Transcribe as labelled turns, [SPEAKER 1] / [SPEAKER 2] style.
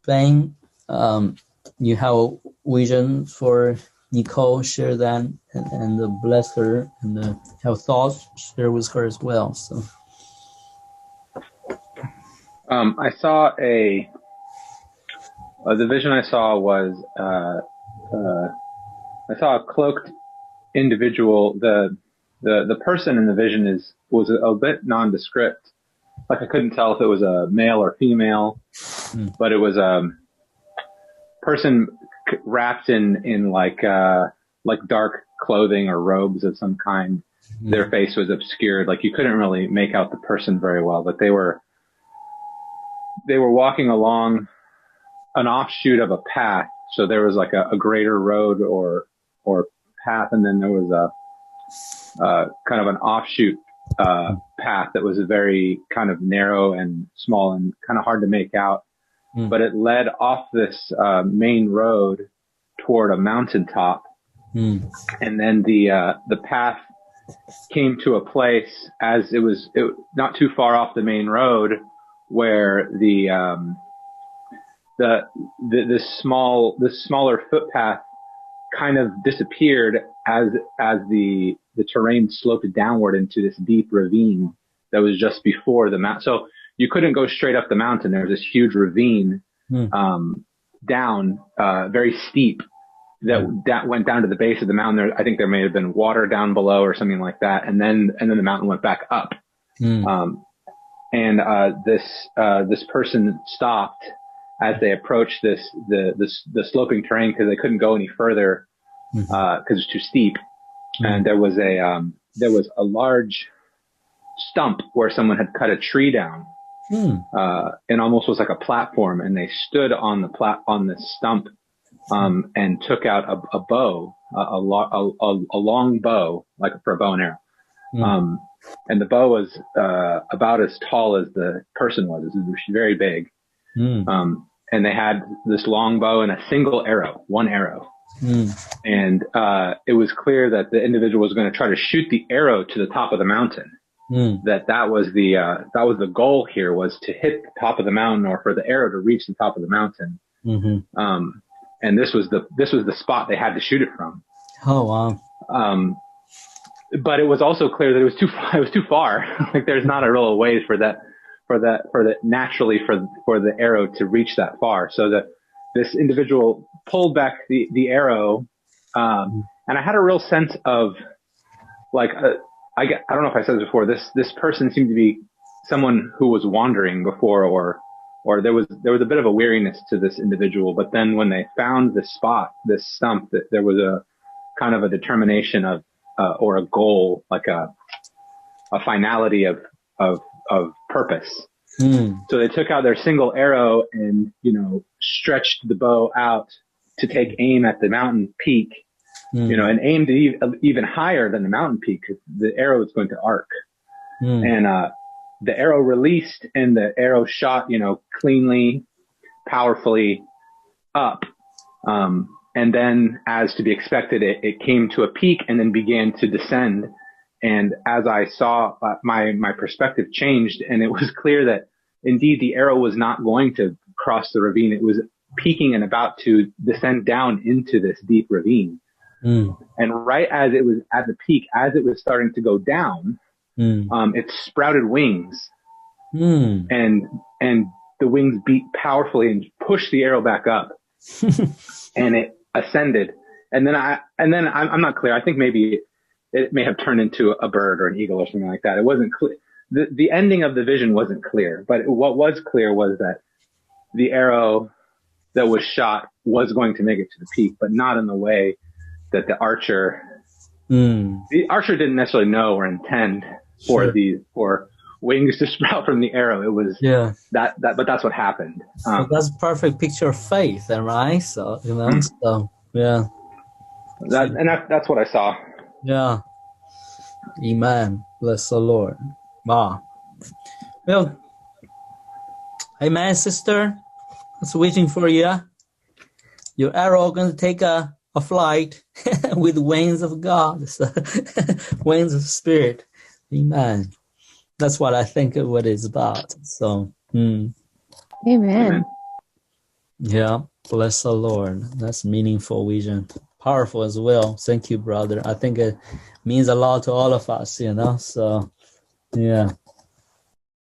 [SPEAKER 1] explain? You have vision for Nicole, share that, and bless her, and have thoughts, share with her as well. So,
[SPEAKER 2] I saw the vision I saw was, I saw a cloaked individual. The person in the vision was a bit nondescript. Like I couldn't tell if it was a male or female, but it was a person wrapped in like dark clothing or robes of some kind. Their face was obscured. Like you couldn't really make out the person very well, but they were walking along an offshoot of a path. So there was like a greater road or path, and then there was a kind of an offshoot path that was very kind of narrow and small and kind of hard to make out. But it led off this main road toward a mountaintop. And then the path came to a place as it was not too far off the main road where the smaller footpath kind of disappeared as the terrain sloped downward into this deep ravine that was just before the mountain. So you couldn't go straight up the mountain. There was this huge ravine down, very steep, that went down to the base of the mountain. I think there may have been water down below or something like that, and then the mountain went back up. This person stopped as they approached the sloping terrain because they couldn't go any further because it's too steep. And there was a large stump where someone had cut a tree down. And almost was like a platform, and they stood on this stump and took out a bow, a long bow, like for a bow and arrow. And the bow was about as tall as the person was. It was very big. And they had this long bow and a single arrow, one arrow. And it was clear that the individual was going to try to shoot the arrow to the top of the mountain. That was the goal here, was to hit the top of the mountain, or for the arrow to reach the top of the mountain. And this was the spot they had to shoot it from.
[SPEAKER 1] Oh wow!
[SPEAKER 2] But it was also clear that it was too far. Like there's not a real way for the arrow to reach that far. So this individual pulled back the arrow, and I had a real sense of like. I don't know if I said this before. This person seemed to be someone who was wandering before, or there was a bit of a weariness to this individual. But then when they found this spot, this stump, that there was a kind of a determination of or a goal, like a finality of purpose. So they took out their single arrow and stretched the bow out to take aim at the mountain peak. And aimed even higher than the mountain peak, because the arrow is going to arc. And the arrow released, and the arrow shot, cleanly, powerfully up. And then, as to be expected, it came to a peak and then began to descend. And as I saw, my perspective changed, and it was clear that indeed the arrow was not going to cross the ravine. It was peaking and about to descend down into this deep ravine. And right as it was at the peak, as it was starting to go down, it sprouted wings, and the wings beat powerfully and pushed the arrow back up, and it ascended. And then I'm not clear. I think maybe it may have turned into a bird or an eagle or something like that. It wasn't clear. The ending of the vision wasn't clear, but what was clear was that the arrow that was shot was going to make it to the peak, but not in the way that the archer didn't necessarily know or intend for wings to sprout from the arrow. It was but that's what happened.
[SPEAKER 1] So that's a perfect picture of faith, then, right? So so yeah,
[SPEAKER 2] that's what I saw.
[SPEAKER 1] Yeah, amen. Bless the Lord. Wow. Well, amen, sister. I was waiting for you. Your arrow going to take a flight with wings of God, so wings of Spirit. Amen. That's what I think of what it's about. So,
[SPEAKER 3] Amen.
[SPEAKER 1] Yeah, bless the Lord. That's meaningful vision. Powerful as well. Thank you, brother. I think it means a lot to all of us, So, yeah.